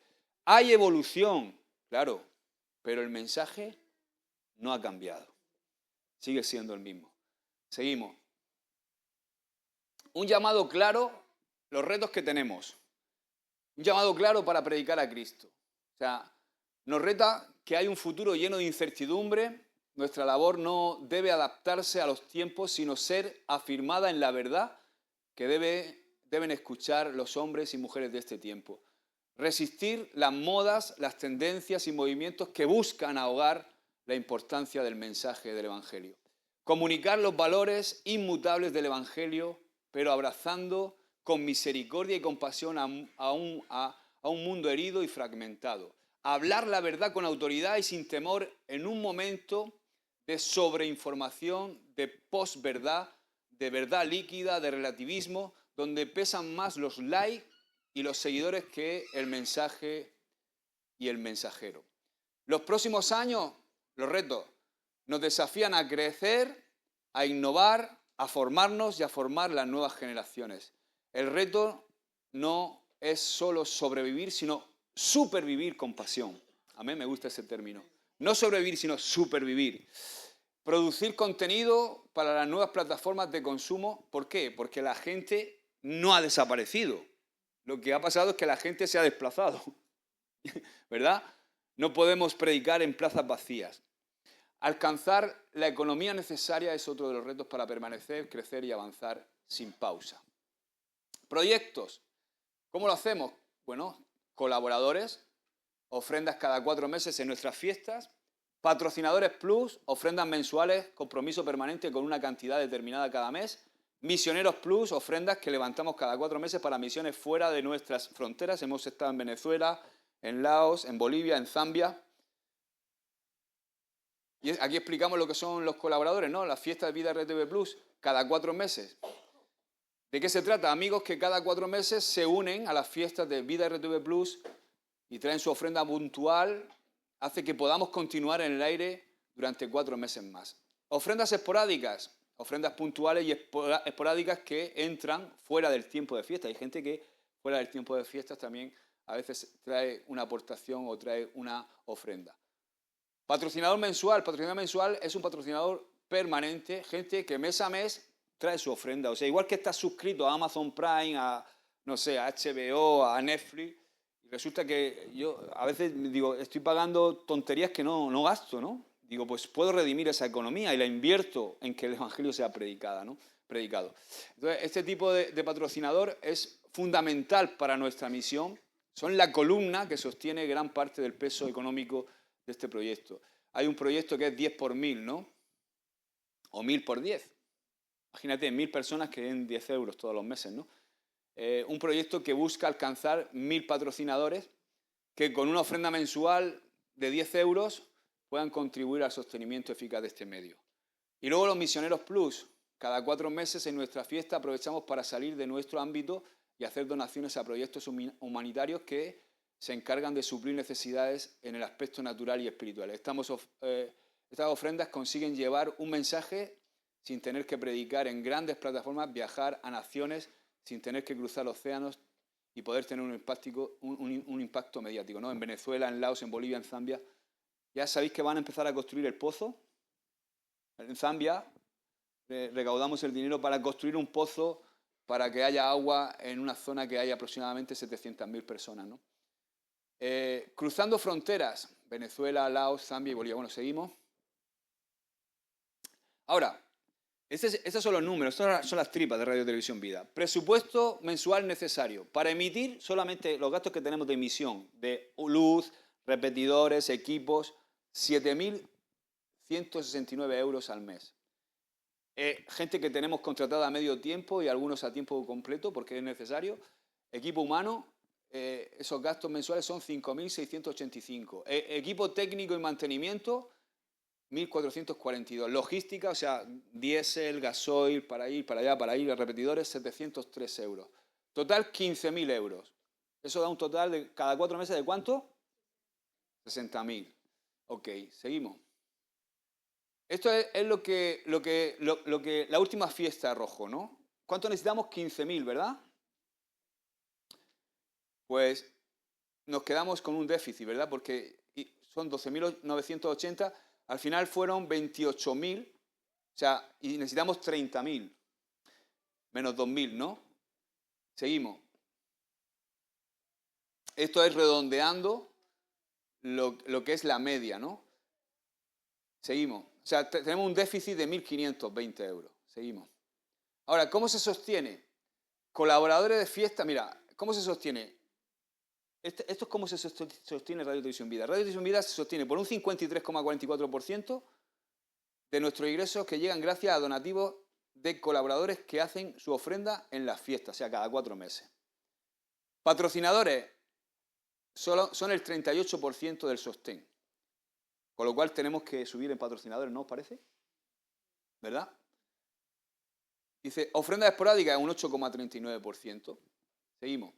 Hay evolución, claro, pero el mensaje no ha cambiado. Sigue siendo el mismo. Seguimos. Un llamado claro, los retos que tenemos. Un llamado claro para predicar a Cristo. O sea, nos reta que hay un futuro lleno de incertidumbre. Nuestra labor no debe adaptarse a los tiempos, sino ser afirmada en la verdad que deben escuchar los hombres y mujeres de este tiempo. Resistir las modas, las tendencias y movimientos que buscan ahogar la importancia del mensaje del Evangelio. Comunicar los valores inmutables del Evangelio, pero abrazando con misericordia y compasión a un mundo herido y fragmentado. Hablar la verdad con autoridad y sin temor en un momento de sobreinformación, de posverdad, de verdad líquida, de relativismo, donde pesan más los likes y los seguidores que el mensaje y el mensajero. Los próximos años, los retos, nos desafían a crecer, a innovar, a formarnos y a formar las nuevas generaciones. El reto no es solo sobrevivir, sino supervivir con pasión. Amén, me gusta ese término. No sobrevivir, sino supervivir. Producir contenido para las nuevas plataformas de consumo. ¿Por qué? Porque la gente no ha desaparecido. Lo que ha pasado es que la gente se ha desplazado. ¿Verdad? No podemos predicar en plazas vacías. Alcanzar la economía necesaria es otro de los retos para permanecer, crecer y avanzar sin pausa. Proyectos. ¿Cómo lo hacemos? Bueno, colaboradores, ofrendas cada 4 meses en nuestras fiestas, patrocinadores plus, ofrendas mensuales, compromiso permanente con una cantidad determinada cada mes, misioneros plus, ofrendas que levantamos cada 4 meses para misiones fuera de nuestras fronteras. Hemos estado en Venezuela, en Laos, en Bolivia, en Zambia. Y aquí explicamos lo que son los colaboradores, ¿no? Las fiestas de Vida RTV Plus, cada 4 meses. ¿De qué se trata? Amigos que cada 4 meses se unen a las fiestas de Vida RTV Plus y traen su ofrenda puntual, hace que podamos continuar en el aire durante 4 meses más. Ofrendas esporádicas, ofrendas puntuales y esporádicas que entran fuera del tiempo de fiesta. Hay gente que fuera del tiempo de fiestas también a veces trae una aportación o trae una ofrenda. Patrocinador mensual. Patrocinador mensual es un patrocinador permanente, gente que mes a mes trae su ofrenda. O sea, igual que estás suscrito a Amazon Prime, a, no sé, a HBO, a Netflix, y resulta que yo a veces digo, estoy pagando tonterías que no gasto, ¿no? Digo, pues puedo redimir esa economía y la invierto en que el Evangelio sea predicado. Entonces, este tipo de patrocinador es fundamental para nuestra misión. Son la columna que sostiene gran parte del peso económico de este proyecto. Hay un proyecto que es 10 por 1000, ¿no? O 1000 por 10. Imagínate, 1000 personas que den 10 euros todos los meses, ¿no? Un proyecto que busca alcanzar 1000 patrocinadores que con una ofrenda mensual de 10 euros puedan contribuir al sostenimiento eficaz de este medio. Y luego los misioneros plus. Cada 4 meses en nuestra fiesta aprovechamos para salir de nuestro ámbito y hacer donaciones a proyectos humanitarios que se encargan de suplir necesidades en el aspecto natural y espiritual. Estas ofrendas consiguen llevar un mensaje sin tener que predicar en grandes plataformas, viajar a naciones sin tener que cruzar océanos y poder tener un impacto mediático, ¿no? En Venezuela, en Laos, en Bolivia, en Zambia. Ya sabéis que van a empezar a construir el pozo. En Zambia recaudamos el dinero para construir un pozo para que haya agua en una zona que hay aproximadamente 700.000 personas, ¿no? Cruzando fronteras, Venezuela, Laos, Zambia y Bolivia. Bueno, seguimos. Ahora, estos son los números, estas son las tripas de Radio Televisión Vida. Presupuesto mensual necesario para emitir solamente los gastos que tenemos de emisión, de luz, repetidores, equipos, 7.169 euros al mes. Gente que tenemos contratada a medio tiempo y algunos a tiempo completo porque es necesario. Equipo humano, esos gastos mensuales son 5.685. Equipo técnico y mantenimiento, 1.442. Logística, o sea, diésel, gasoil, para ir, para allá, para ir, los repetidores, 703 euros. Total, 15.000 euros. Eso da un total de cada 4 meses de ¿cuánto? 60.000. Ok, seguimos. Esto es lo que la última fiesta arrojó, ¿no? ¿Cuánto necesitamos? 15.000, ¿verdad? Pues nos quedamos con un déficit, ¿verdad? Porque son 12.980, al final fueron 28.000, o sea, y necesitamos 30.000, menos 2.000, ¿no? Seguimos. Esto es redondeando lo que es la media, ¿no? Seguimos. O sea, tenemos un déficit de 1.520 euros. Seguimos. Ahora, ¿cómo se sostiene? Colaboradores de fiesta, mira, ¿cómo se sostiene? Esto es cómo se sostiene Radio Televisión Vida. Radio Televisión Vida se sostiene por un 53,44% de nuestros ingresos que llegan gracias a donativos de colaboradores que hacen su ofrenda en las fiestas, o sea, cada 4 meses. Patrocinadores son el 38% del sostén. Con lo cual tenemos que subir en patrocinadores, ¿no os parece? ¿Verdad? Dice, ofrenda esporádica es un 8,39%. Seguimos.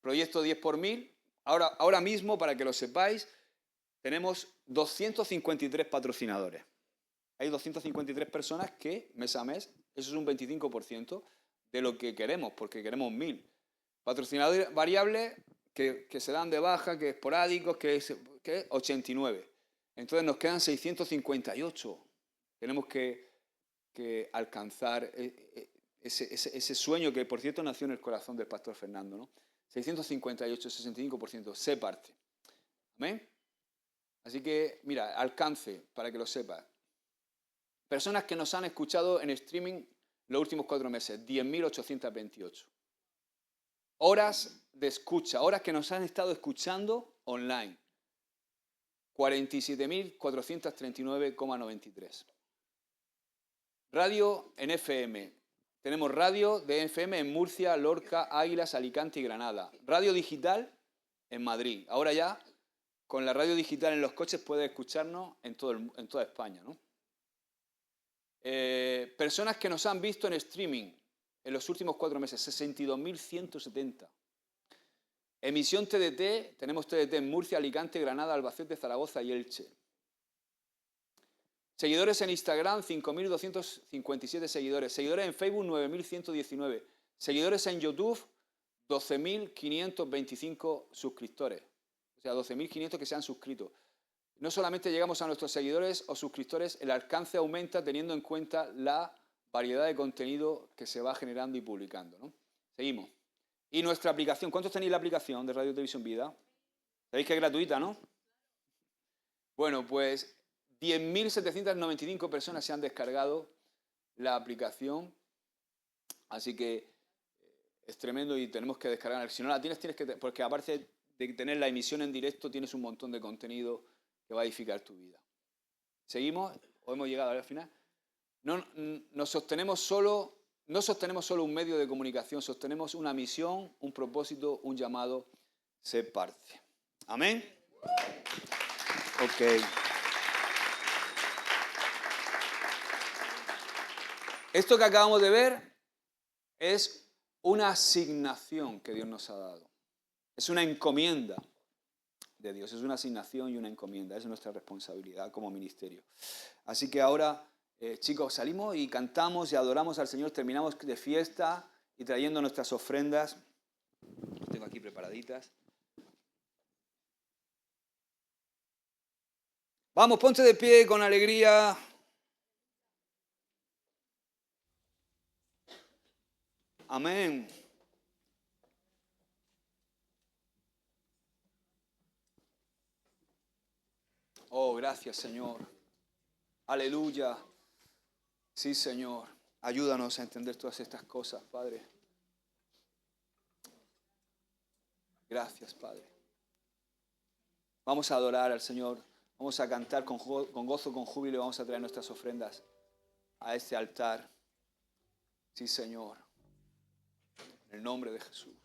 Proyecto 10 por 1000. Ahora mismo, para que lo sepáis, tenemos 253 patrocinadores. Hay 253 personas que, mes a mes, eso es un 25% de lo que queremos, porque queremos 1000. Patrocinadores variables que se dan de baja, que esporádicos, que 89. Entonces nos quedan 658. Tenemos que alcanzar ese sueño que, por cierto, nació en el corazón del pastor Fernando, ¿no? 658, 65%, se parte. ¿Amén? Así que, mira, alcance, para que lo sepas. Personas que nos han escuchado en streaming los últimos 4 meses, 10.828. Horas de escucha, horas que nos han estado escuchando online, 47.439,93. Radio en FM. Tenemos radio de FM en Murcia, Lorca, Águilas, Alicante y Granada. Radio digital en Madrid. Ahora ya, con la radio digital en los coches puedes escucharnos en toda España, ¿no? Personas que nos han visto en streaming en los últimos 4 meses, 62.170. Emisión TDT, tenemos TDT en Murcia, Alicante, Granada, Albacete, Zaragoza y Elche. Seguidores en Instagram, 5.257 seguidores. Seguidores en Facebook, 9.119. Seguidores en YouTube, 12.525 suscriptores. O sea, 12.500 que se han suscrito. No solamente llegamos a nuestros seguidores o suscriptores, el alcance aumenta teniendo en cuenta la variedad de contenido que se va generando y publicando, ¿no? Seguimos. Y nuestra aplicación. ¿Cuántos tenéis la aplicación de Radio Televisión Vida? Sabéis que es gratuita, ¿no? Bueno, pues 10.795 personas se han descargado la aplicación. Así que es tremendo y tenemos que descargarla. Si no la tienes que... Porque aparte de tener la emisión en directo, tienes un montón de contenido que va a edificar tu vida. ¿Seguimos? ¿O hemos llegado al final? No sostenemos solo un medio de comunicación, sostenemos una misión, un propósito, un llamado, ser parte. ¿Amén? Ok. Esto que acabamos de ver es una asignación que Dios nos ha dado. Es una encomienda de Dios, es una asignación y una encomienda, es nuestra responsabilidad como ministerio. Así que ahora, chicos, salimos y cantamos y adoramos al Señor, terminamos de fiesta y trayendo nuestras ofrendas. Las tengo aquí preparaditas. Vamos, ponte de pie con alegría. Amén. Oh, gracias, Señor. Aleluya. Sí, Señor. Ayúdanos a entender todas estas cosas, Padre. Gracias, Padre. Vamos a adorar al Señor. Vamos a cantar con gozo, con júbilo y vamos a traer nuestras ofrendas a este altar. Sí, Señor. En el nombre de Jesús.